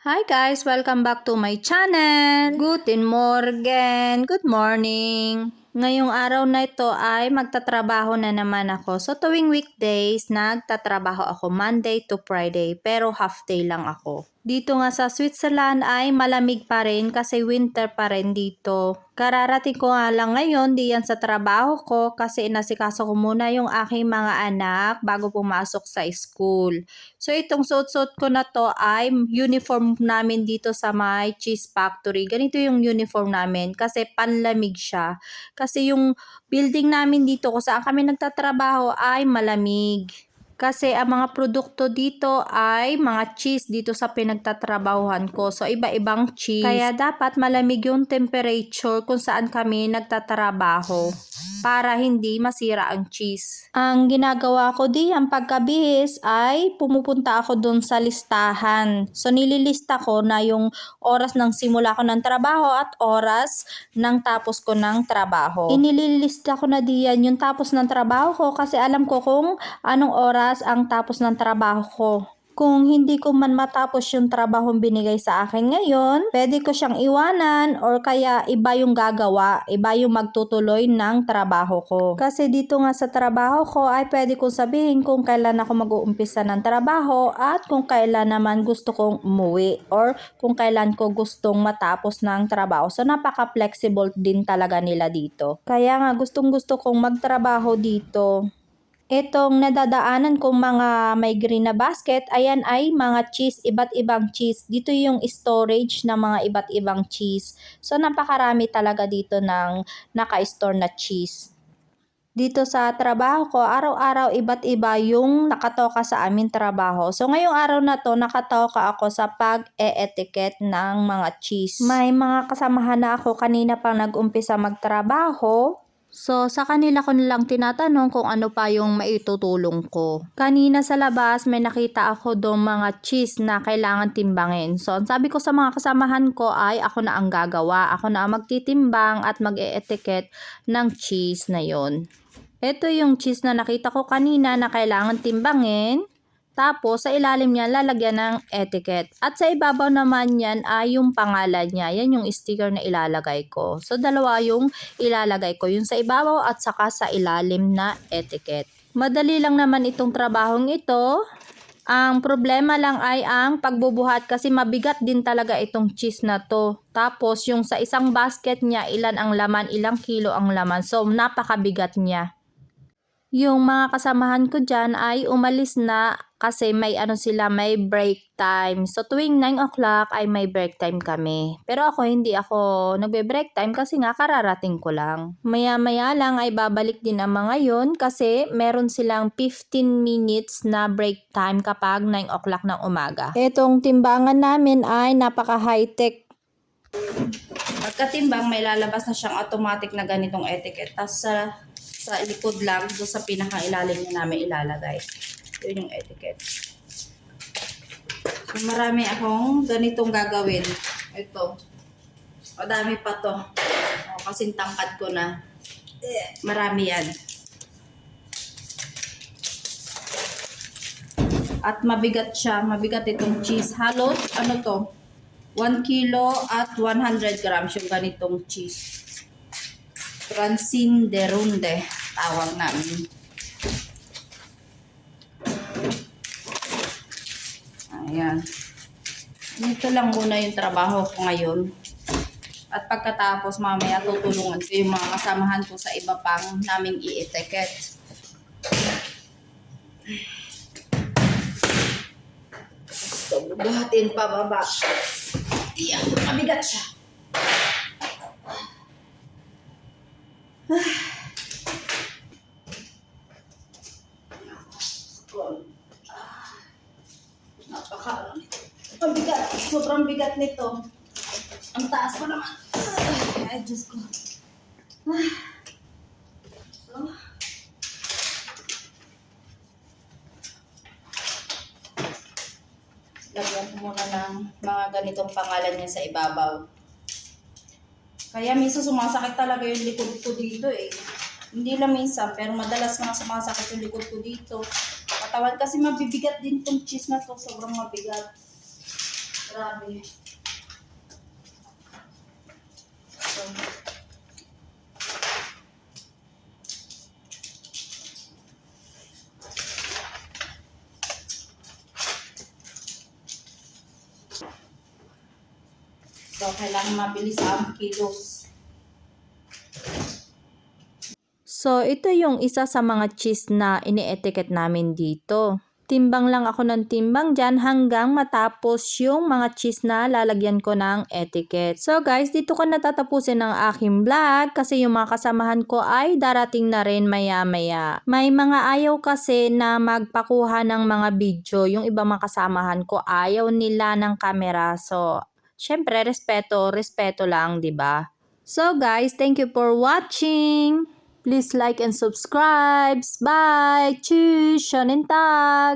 Hi guys! Welcome back to my channel! Guten Morgen! Good morning! Ngayong araw na ito ay magtatrabaho na naman ako. So tuwing weekdays, nagtatrabaho ako Monday to Friday pero half day lang ako. Dito nga sa Switzerland ay malamig pa rin kasi winter pa rin dito. Kararating ko nga lang ngayon diyan sa trabaho ko kasi inasikaso ko muna yung aking mga anak bago pumasok sa school. So itong suot-suot ko na to ay uniform namin dito sa my cheese factory. Ganito yung uniform namin kasi panlamig siya. Kasi yung building namin dito kung saan kami nagtatrabaho ay malamig. Kasi ang mga produkto dito ay mga cheese dito sa pinagtatrabahuhan ko. So, iba-ibang cheese. Kaya dapat malamig yung temperature kung saan kami nagtatrabaho para hindi masira ang cheese. Ang ginagawa ko diyan pagkabihis ay pumupunta ako dun sa listahan. So, nililista ko na yung oras ng simula ko ng trabaho at oras ng tapos ko ng trabaho. Inililista ko na diyan yung tapos ng trabaho ko kasi alam ko kung anong oras ang tapos ng trabaho ko. Kung hindi ko man matapos yung trabahong binigay sa akin ngayon, pwede ko siyang iwanan or kaya iba yung gagawa, iba yung magtutuloy ng trabaho ko. Kasi dito nga sa trabaho ko ay pwede kong sabihin kung kailan ako mag-uumpisa ng trabaho at kung kailan naman gusto kong umuwi or kung kailan ko gustong matapos ng trabaho. So napaka-flexible din talaga nila dito. Kaya nga gustong-gusto kong magtrabaho dito. Itong nadadaanan kong mga may green na basket, ayan ay mga cheese, iba't ibang cheese. Dito yung storage ng mga iba't ibang cheese. So, napakarami talaga dito ng naka-store na cheese. Dito sa trabaho ko, araw-araw iba't iba yung nakatoka sa aming trabaho. So, ngayong araw na to, nakatoka ako sa pag-e-etiquette ng mga cheese. May mga kasamahan na ako kanina pang nag-umpisa magtrabaho. So, sa kanila ko nilang tinatanong kung ano pa yung maitutulong ko. Kanina sa labas, may nakita ako doon mga cheese na kailangan timbangin. So, ang sabi ko sa mga kasamahan ko ay ako na ang gagawa. Ako na ang magtitimbang at mag-e-etiquette ng cheese na yon. Ito yung cheese na nakita ko kanina na kailangan timbangin. Tapos, sa ilalim niya, lalagyan ng etiquette. At sa ibabaw naman yan ay yung pangalan niya. Yan yung sticker na ilalagay ko. So, dalawa yung ilalagay ko. Yung sa ibabaw at saka sa ilalim na etiquette. Madali lang naman itong trabahong ito. Ang problema lang ay ang pagbubuhat kasi mabigat din talaga itong cheese na to. Tapos, yung sa isang basket niya, ilan ang laman, ilang kilo ang laman. So, napakabigat niya. Yung mga kasamahan ko dyan ay umalis na kasi may may break time. So tuwing 9 o'clock ay may break time kami. Pero hindi ako nagbe-break time kasi nga kararating ko lang. Maya-maya lang ay babalik din ang mga yun kasi meron silang 15 minutes na break time kapag 9 o'clock ng umaga. Itong timbangan namin ay napaka high-tech. Pagkatimbang, may lalabas na siyang automatic na ganitong etiquette. Tapos sa likod lang, doon sa pinakailalim na namin ilalagay. Yun yung etiquette. So, marami akong ganitong gagawin. Ito. Madami pa to. O, kasing tangkad ko na. Marami yan. At mabigat siya. Mabigat itong cheese. Halos, 1 kilo at 100 grams yung ganitong cheese. Francine de Runde, tawag namin. Ayan. Dito lang muna yung trabaho ko ngayon. At pagkatapos mamaya tutulungan ko yung mga kasamahan ko sa iba pang naming i-etiquette. So, buhatin pa baba. Iyan, mabigat siya. Mabigat. Sobrang bigat nito. Ang taas pa naman. Ay, Diyos ko. So, lagyan ko muna ng mga ganitong pangalan niya sa ibabaw. Kaya minsan sumasakit talaga yung likod ko dito eh. Hindi lang minsan, pero madalas mga sumasakit yung likod ko dito. Katawan kasi mabibigat din tong cheese na to, sobrang mabigat. Grabe. So, kailangan mabilis ang kilos. So, ito yung isa sa mga cheese na ini-etiquette namin dito. Timbang lang ako ng timbang dyan hanggang matapos yung mga cheese na lalagyan ko ng etiquette. So guys, dito ko natatapusin ang aking vlog kasi yung mga kasamahan ko ay darating na rin maya-maya. May mga ayaw kasi na magpakuha ng mga video. Yung ibang mga kasamahan ko ayaw nila ng camera. So, syempre, respeto lang, di ba? So guys, thank you for watching. Please like and subscribe. Bye! Tschüss! Schönen Tag!